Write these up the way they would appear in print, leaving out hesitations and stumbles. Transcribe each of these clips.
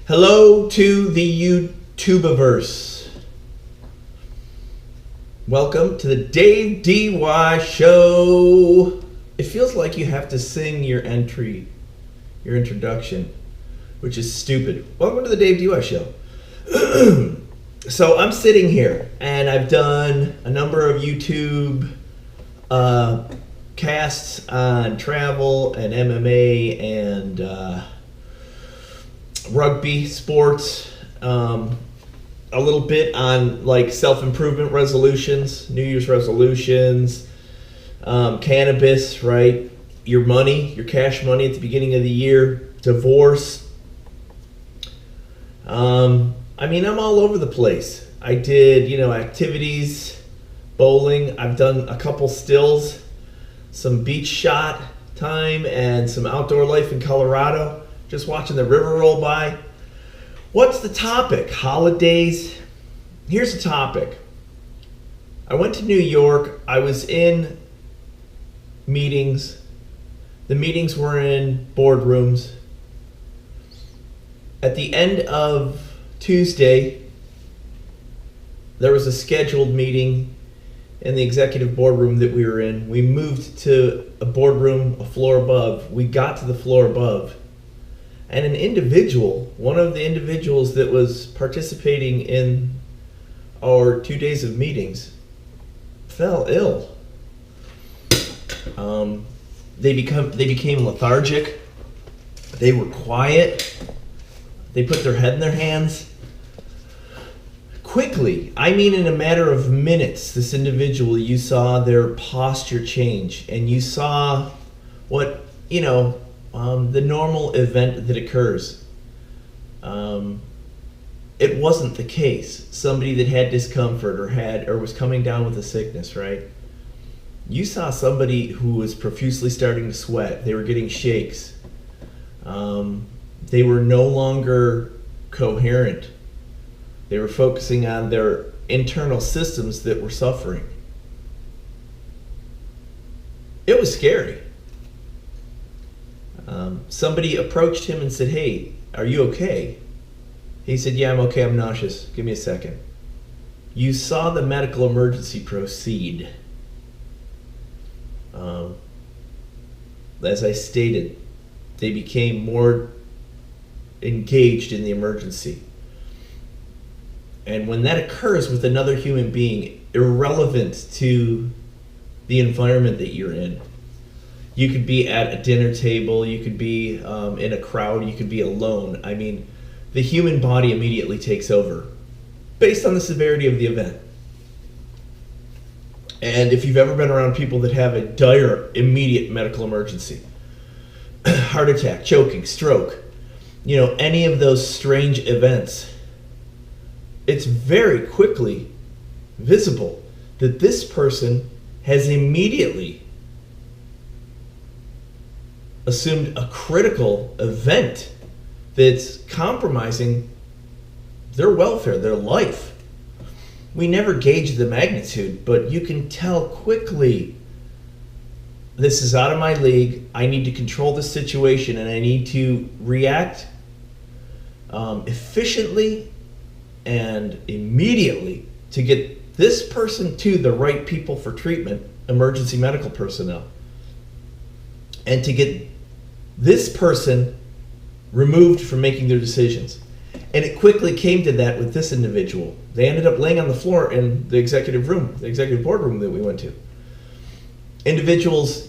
Hello to the YouTubeverse. Welcome to the Dave DY Show. It feels like you have to sing your introduction, which is stupid. Welcome to the Dave DY Show. So I'm sitting here, and I've done a number of YouTube casts on travel and MMA and rugby, sports, a little bit on like self-improvement resolutions, New Year's resolutions, cannabis, right? Your money, your cash money at the beginning of the year, divorce. I'm all over the place. I did, activities, bowling. I've done a couple stills, some beach shot time, and some outdoor life in Colorado. Just watching the river roll by. What's the topic? Holidays. Here's the topic. I went to New York. I was in meetings. The meetings were in boardrooms. At the end of Tuesday, there was a scheduled meeting in the executive boardroom that we were in. We moved to a boardroom a floor above. We got to the floor above. And an individual, one of the individuals that was participating in our 2 days of meetings, fell ill. They became lethargic. They were quiet. They put their head in their hands. Quickly, in a matter of minutes, this individual, you saw their posture change, and you saw what, the normal event that occurs. It wasn't the case. Somebody that had discomfort or was coming down with a sickness, right? You saw somebody who was profusely starting to sweat. They were getting shakes. They were no longer coherent. They were focusing on their internal systems that were suffering. It was scary. Somebody approached him and said, "Hey, are you okay?" He said, "Yeah, I'm okay. I'm nauseous. Give me a second." You saw the medical emergency proceed. As I stated, they became more engaged in the emergency. And when that occurs with another human being, irrelevant to the environment that you're in, you could be at a dinner table, you could be in a crowd, you could be alone. The human body immediately takes over based on the severity of the event. And if you've ever been around people that have a dire, immediate medical emergency, heart attack, choking, stroke, any of those strange events, it's very quickly visible that this person has immediately assumed a critical event that's compromising their welfare, their life. We never gauge the magnitude, but you can tell quickly, this is out of my league. I need to control the situation, and I need to react efficiently and immediately to get this person to the right people for treatment, emergency medical personnel, and to get this person removed from making their decisions. And it quickly came to that with this individual. They ended up laying on the floor in the executive room, the executive boardroom that we went to. Individuals,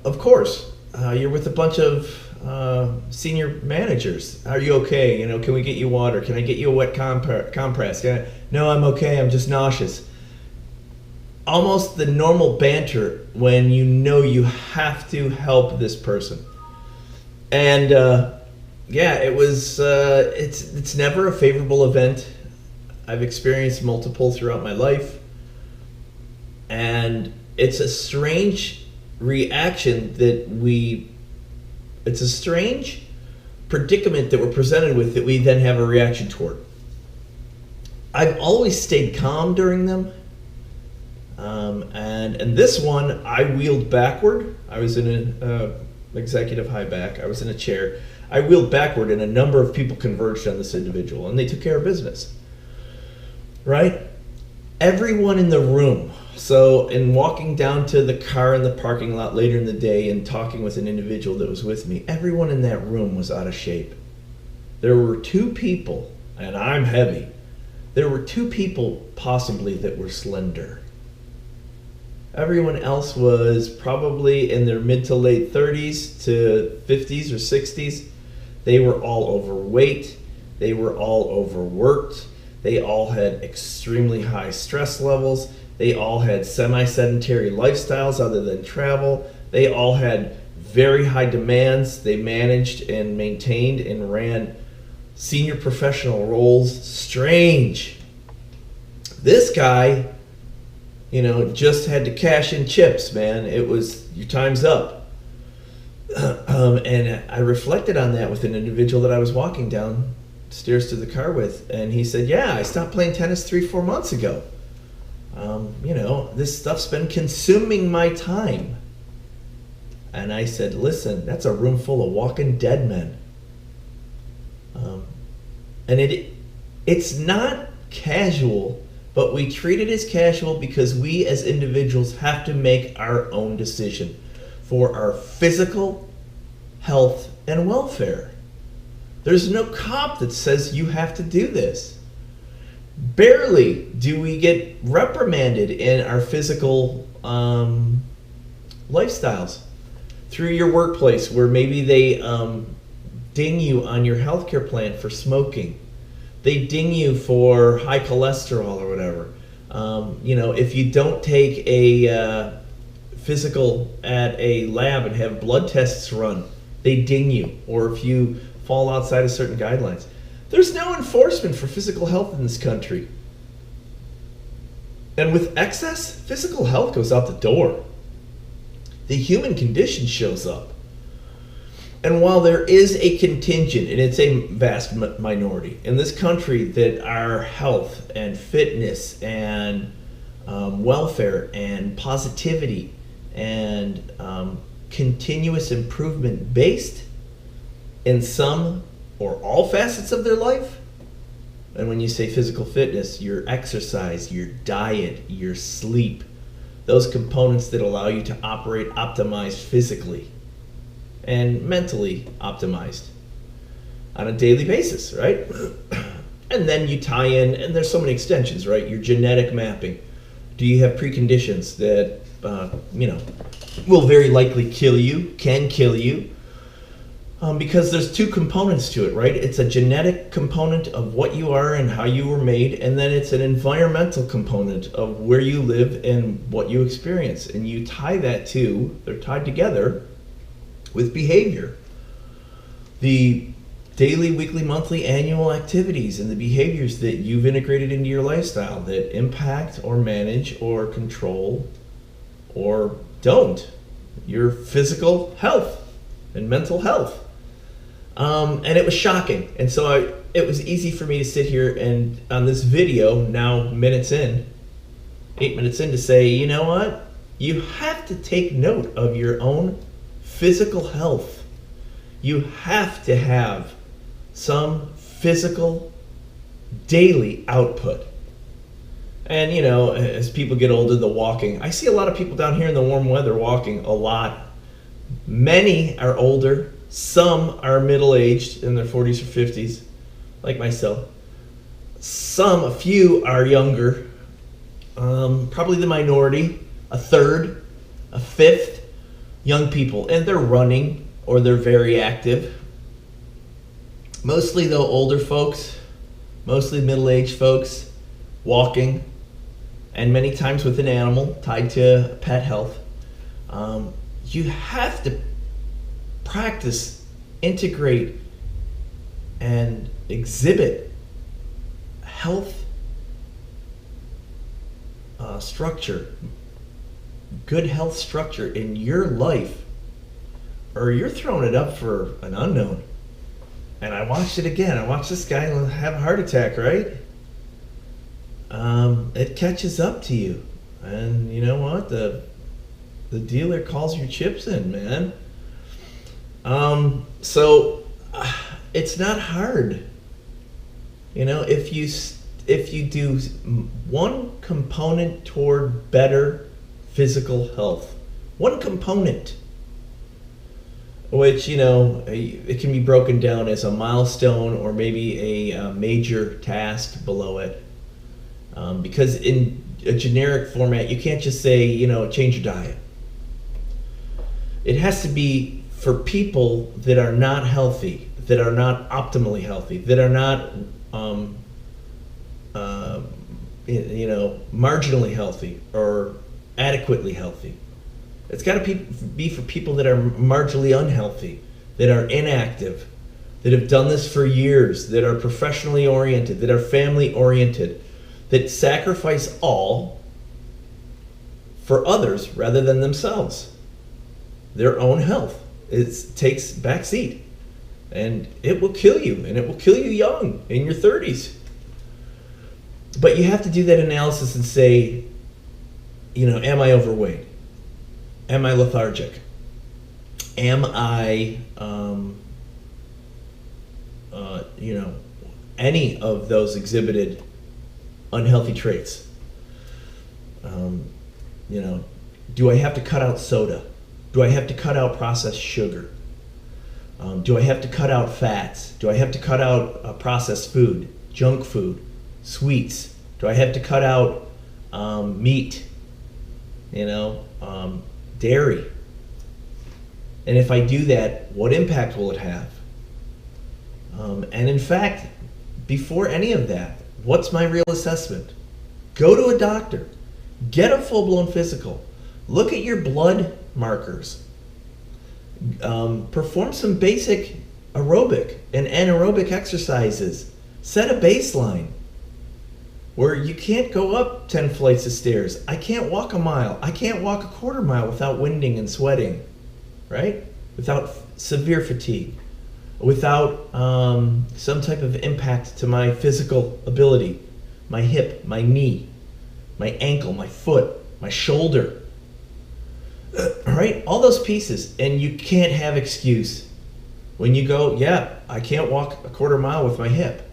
of course, you're with a bunch of senior managers. Are you okay? Can we get you water? Can I get you a wet compress? No, I'm okay. I'm just nauseous. Almost the normal banter when you have to help this person. And it was. It's never a favorable event. I've experienced multiple throughout my life, and it's a strange reaction it's a strange predicament that we're presented with that we then have a reaction toward. I've always stayed calm during them. And this one, I wheeled backward. I was in an executive high back. I was in a chair. I wheeled backward and a number of people converged on this individual and they took care of business. Right? Everyone in the room. So in walking down to the car in the parking lot later in the day and talking with an individual that was with me, everyone in that room was out of shape. There were 2 people, and I'm heavy. There were 2 people possibly that were slender. Everyone else was probably in their mid to late 30s to 50s or 60s. They were all overweight. They were all overworked. They all had extremely high stress levels. They all had semi-sedentary lifestyles other than travel. They all had very high demands. They managed and maintained and ran senior professional roles. Strange. This guy, just had to cash in chips, man. It was, your time's up. And I reflected on that with an individual that I was walking downstairs to the car with. And he said, yeah, I stopped playing tennis 3-4 months ago. This stuff's been consuming my time. And I said, listen, that's a room full of walking dead men. And it's not casual, but we treat it as casual because we as individuals have to make our own decision for our physical health and welfare. There's no cop that says you have to do this. Barely do we get reprimanded in our physical lifestyles through your workplace, where maybe they ding you on your healthcare plan for smoking. They ding you for high cholesterol or whatever. If you don't take a physical at a lab and have blood tests run, they ding you. Or if you fall outside of certain guidelines. There's no enforcement for physical health in this country. And with excess, physical health goes out the door. The human condition shows up. And while there is a contingent, and it's a vast minority in this country, that our health and fitness and welfare and positivity and continuous improvement based in some or all facets of their life. And when you say physical fitness, your exercise, your diet, your sleep, those components that allow you to operate optimized physically and mentally optimized on a daily basis, right? And then you tie in, and there's so many extensions, right? Your genetic mapping. Do you have preconditions that, will very likely kill you, can kill you? Because there's 2 components to it, right? It's a genetic component of what you are and how you were made, and then it's an environmental component of where you live and what you experience. And you tie that to, they're tied together with behavior. The daily, weekly, monthly, annual activities and the behaviors that you've integrated into your lifestyle that impact or manage or control or don't your physical health and mental health. And it was shocking. And so it was easy for me to sit here and on this video, now 8 minutes in, to say, you know what? You have to take note of your own physical health. You have to have some physical daily output. And as people get older, the walking. I see a lot of people down here in the warm weather walking a lot. Many are older. Some are middle-aged in their 40s or 50s, like myself. A few are younger. Probably the minority, a third, a fifth, young people. And they're running or they're very active. Mostly, though, older folks, mostly middle-aged folks, walking, and many times with an animal tied to pet health. You have to practice, integrate, and exhibit health structure, good health structure in your life, or you're throwing it up for an unknown. And I watched it again. I watched this guy have a heart attack, right? It catches up to you. And you know what? The dealer calls your chips in, man. So it's not hard. You know, if you do one component toward better physical health, one component, which, you know, it can be broken down as a milestone or maybe a major task below it. Because in a generic format, you can't just say, you know, change your diet. It has to be for people that are not healthy, that are not optimally healthy, that are not, you know, marginally healthy or adequately healthy. It's got to be for people that are marginally unhealthy, that are inactive, that have done this for years, that are professionally oriented, that are family oriented, that sacrifice all for others rather than themselves. Their own health takes backseat, and it will kill you, and it will kill you young in your 30s. But you have to do that analysis and say, you know, am I overweight? Am I lethargic? Am I, you know, any of those exhibited unhealthy traits? You know, do I have to cut out soda? Do I have to cut out processed sugar? Do I have to cut out fats? Do I have to cut out processed food, junk food, sweets? Do I have to cut out meat? You know, dairy? And if I do that, what impact will it have? And in fact, before any of that, what's my real assessment? Go to a doctor. Get a full-blown physical. Look at your blood markers. Perform some basic aerobic and anaerobic exercises. Set a baseline where you can't go up 10 flights of stairs. I can't walk a mile. I can't walk a quarter mile without winding and sweating, right? Without severe fatigue, without some type of impact to my physical ability, my hip, my knee, my ankle, my foot, my shoulder, right? All those pieces. And you can't have excuse when you go, yeah, I can't walk a quarter mile with my hip.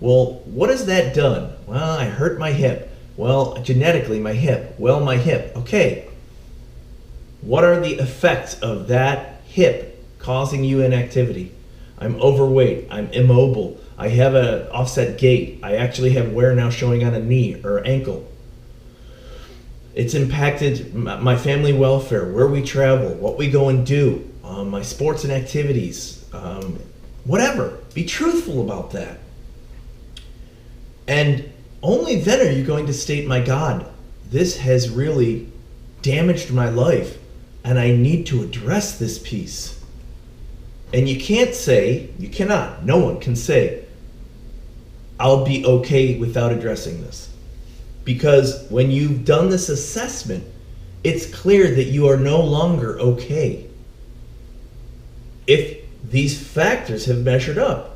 Well, what has that done? Well, I hurt my hip. Well, genetically, my hip. Well, my hip. Okay. What are the effects of that hip causing you inactivity? I'm overweight. I'm immobile. I have an offset gait. I actually have wear now showing on a knee or ankle. It's impacted my family welfare, where we travel, what we go and do, my sports and activities, whatever. Be truthful about that. And only then are you going to state, my God, this has really damaged my life, and I need to address this piece. And you can't say, you cannot, no one can say, I'll be okay without addressing this. Because when you've done this assessment, it's clear that you are no longer okay. If these factors have measured up,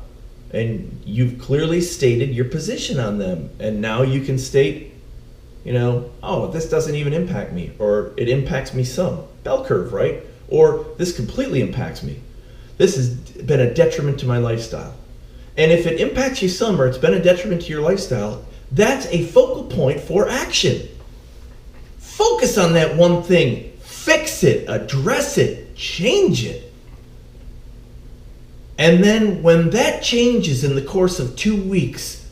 and you've clearly stated your position on them, and now you can state, you know, oh, this doesn't even impact me, or it impacts me some. Bell curve, right? Or this completely impacts me. This has been a detriment to my lifestyle. And if it impacts you some, or it's been a detriment to your lifestyle, that's a focal point for action. Focus on that one thing. Fix it, address it, change it. And then when that changes in the course of 2 weeks,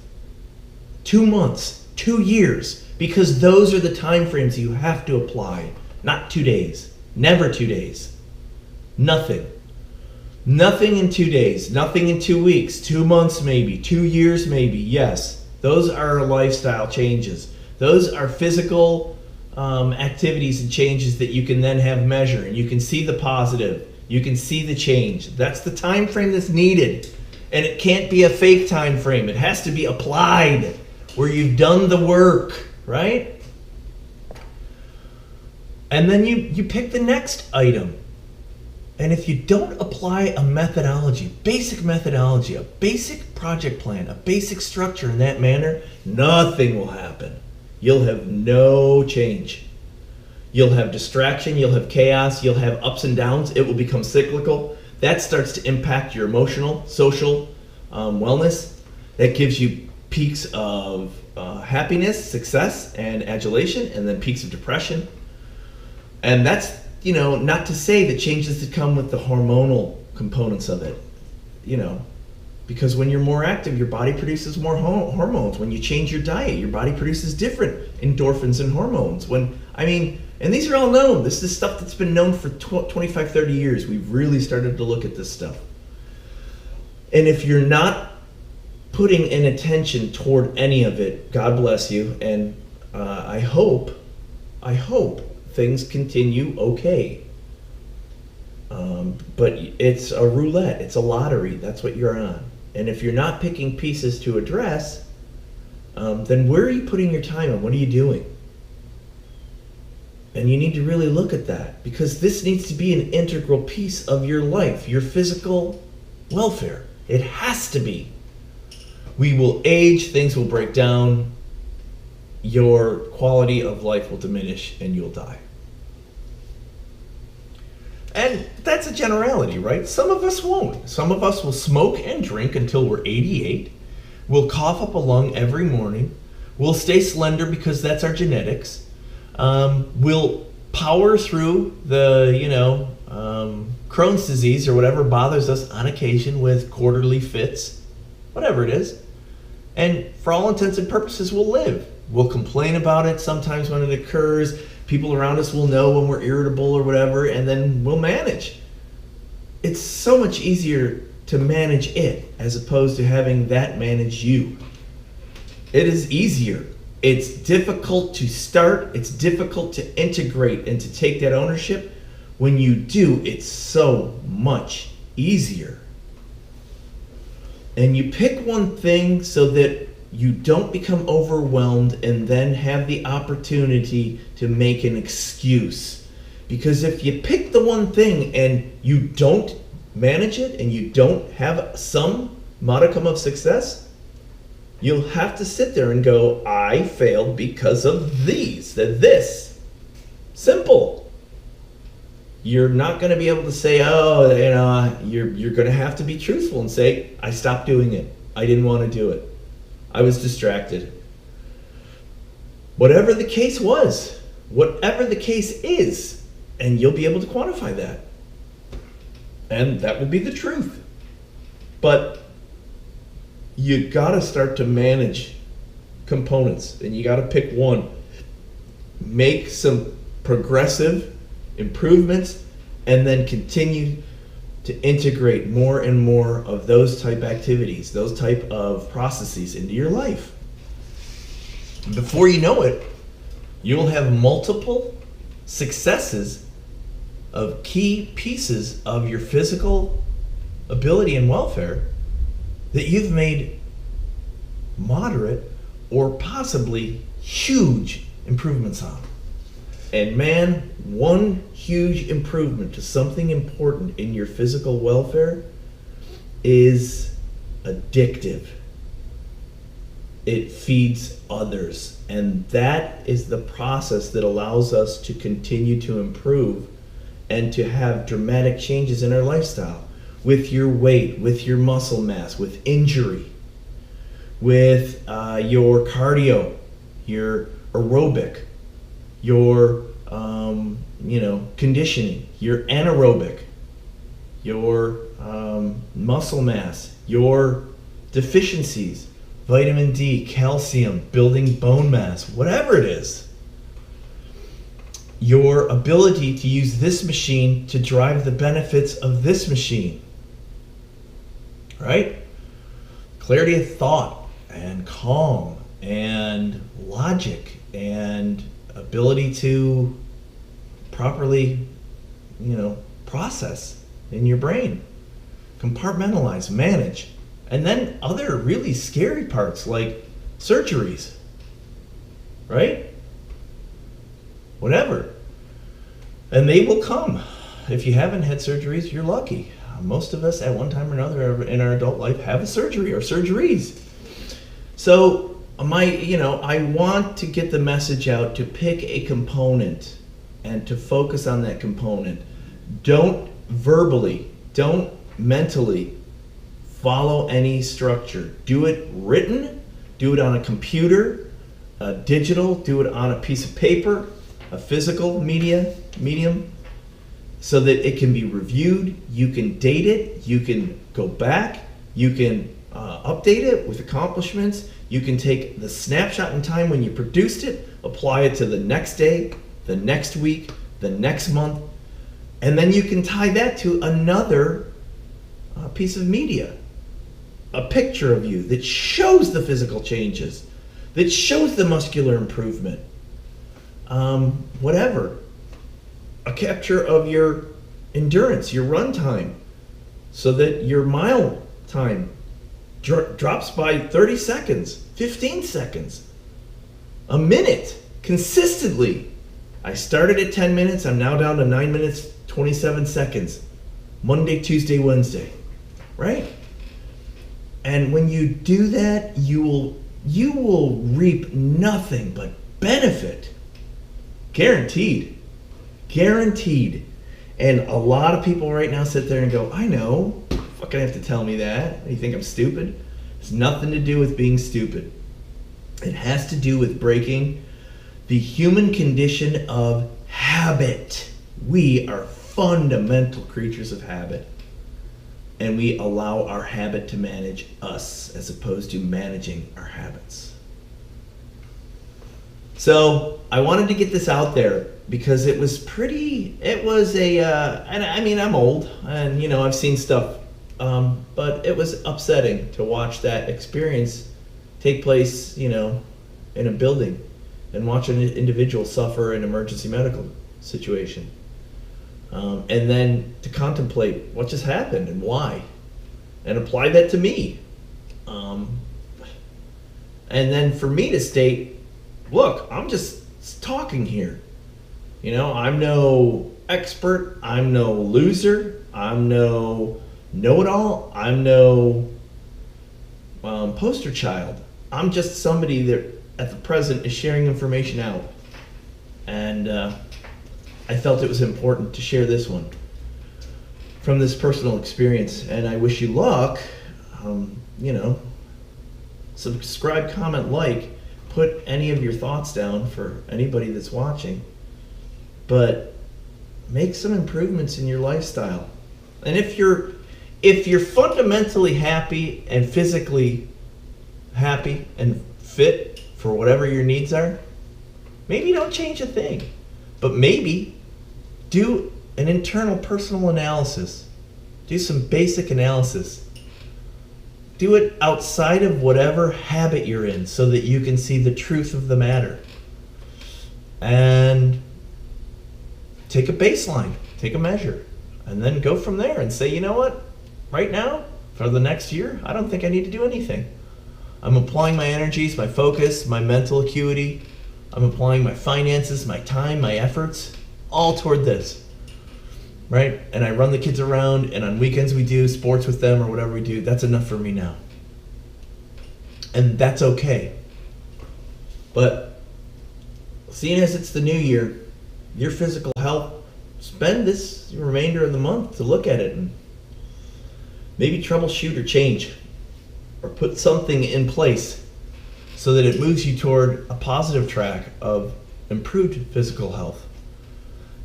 2 months, 2 years, because those are the time frames you have to apply, not 2 days, never 2 days, nothing. Nothing in 2 days, nothing in 2 weeks, 2 months maybe, 2 years maybe, yes. Those are lifestyle changes. Those are physical activities and changes that you can then have measure, and you can see the positive. You can see the change. That's the time frame that's needed. And it can't be a fake time frame. It has to be applied, where you've done the work, right? And then you pick the next item. And if you don't apply a methodology, a basic project plan, a basic structure in that manner, nothing will happen. You'll have no change. You'll have distraction, you'll have chaos, you'll have ups and downs. It will become cyclical. that starts to impact your emotional, social wellness. That gives you peaks of happiness, success, and adulation, and then peaks of depression. And that's, not to say that changes that come with the hormonal components of it, because when you're more active, your body produces more hormones. When you change your diet, your body produces different endorphins and hormones. And these are all known. This is stuff that's been known for 25, 30 years. We've really started to look at this stuff. And if you're not putting in attention toward any of it, God bless you. And I hope things continue okay. But it's a roulette. It's a lottery. That's what you're on. And if you're not picking pieces to address, then where are you putting your time and what are you doing? And you need to really look at that, because this needs to be an integral piece of your life, your physical welfare. It has to be. We will age, things will break down, your quality of life will diminish, and you'll die. And that's a generality, right? Some of us won't. Some of us will smoke and drink until we're 88. We'll cough up a lung every morning. We'll stay slender because that's our genetics. We'll power through the, Crohn's disease or whatever bothers us on occasion with quarterly fits, whatever it is. And for all intents and purposes, we'll live. We'll complain about it sometimes when it occurs. People around us will know when we're irritable or whatever, and then we'll manage. It's so much easier to manage it as opposed to having that manage you. It is easier. It's difficult to start. It's difficult to integrate and to take that ownership. When you do, it's so much easier. And you pick one thing so that you don't become overwhelmed and then have the opportunity to make an excuse. Because if you pick the one thing and you don't manage it and you don't have some modicum of success, you'll have to sit there and go, I failed because of this. Simple. You're not going to be able to say, you're going to have to be truthful and say, I stopped doing it. I didn't want to do it. I was distracted. Whatever the case was, whatever the case is, and you'll be able to quantify that. And that will be the truth. But you got to start to manage components, and you got to pick one. Make some progressive improvements, and then continue to integrate more and more of those type activities, those type of processes into your life. Before you know it, you'll have multiple successes of key pieces of your physical ability and welfare that you've made moderate or possibly huge improvements on. And man, one huge improvement to something important in your physical welfare is addictive. It feeds others. And that is the process that allows us to continue to improve and to have dramatic changes in our lifestyle. With your weight, with your muscle mass, with injury, with your cardio, your aerobic, your conditioning, your anaerobic, your muscle mass, your deficiencies, vitamin D, calcium, building bone mass, whatever it is. Your ability to use this machine to drive the benefits of this machine. Right? Clarity of thought and calm and logic and ability to properly, process in your brain, compartmentalize, manage, and then other really scary parts like surgeries, right? Whatever. And they will come. If you haven't had surgeries, you're lucky. Most of us at one time or another in our adult life have a surgery or surgeries. So I want to get the message out to pick a component and to focus on that component. Don't verbally Don't mentally follow any structure. Do it written, do it on a computer, digital, do it on a piece of paper, a physical medium, so that it can be reviewed. You can date it, you can go back, you can update it with accomplishments. You can take the snapshot in time when you produced it, apply it to the next day, the next week, the next month, and then you can tie that to another piece of media. A picture of you that shows the physical changes, that shows the muscular improvement, whatever. A capture of your endurance, your run time, so that your mile time drops by 30 seconds, 15 seconds, a minute, consistently. I started at 10 minutes, I'm now down to 9 minutes, 27 seconds. Monday, Tuesday, Wednesday, right? And when you do that, you will reap nothing but benefit. Guaranteed. Guaranteed. And a lot of people right now sit there and go, I know. Fucking have to tell me that. You think I'm stupid? It's nothing to do with being stupid. It has to do with breaking the human condition of habit. We are fundamental creatures of habit. And we allow our habit to manage us as opposed to managing our habits. So I wanted to get this out there because it was and I mean, I'm old and, you know, I've seen stuff, but it was upsetting to watch that experience take place, you know, in a building and watch an individual suffer an emergency medical situation. And then to contemplate what just happened and why, and apply that to me. And then for me to state, look, I'm just talking here. You know, I'm no expert, I'm no loser, I'm no know-it-all, I'm no poster child. I'm just somebody that at the present is sharing information out. And I felt it was important to share this one from this personal experience, and I wish you luck. You know, subscribe, comment, like, put any of your thoughts down for anybody that's watching, but make some improvements in your lifestyle. And if you're fundamentally happy and physically happy and fit for whatever your needs are, maybe don't change a thing, but maybe do an internal personal analysis. Do some basic analysis. Do it outside of whatever habit you're in so that you can see the truth of the matter. And take a baseline, take a measure, and then go from there and say, you know what? Right now, for the next year, I don't think I need to do anything. I'm applying my energies, my focus, my mental acuity. I'm applying my finances, my time, my efforts, all toward this, right? And I run the kids around, and on weekends we do sports with them or whatever we do. That's enough for me now. And that's okay. But seeing as it's the new year, your physical health, spend this remainder of the month to look at it and maybe troubleshoot or change or put something in place so that it moves you toward a positive track of improved physical health,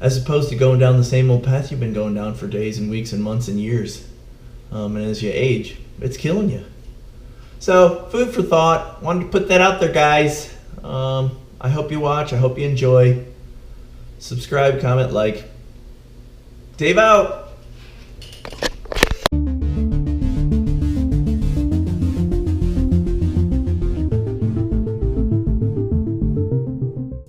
as opposed to going down the same old path you've been going down for days and weeks and months and years. And as you age, it's killing you. So, food for thought. Wanted to put that out there, guys. I hope you watch. I hope you enjoy. Subscribe, comment, like. Dave out.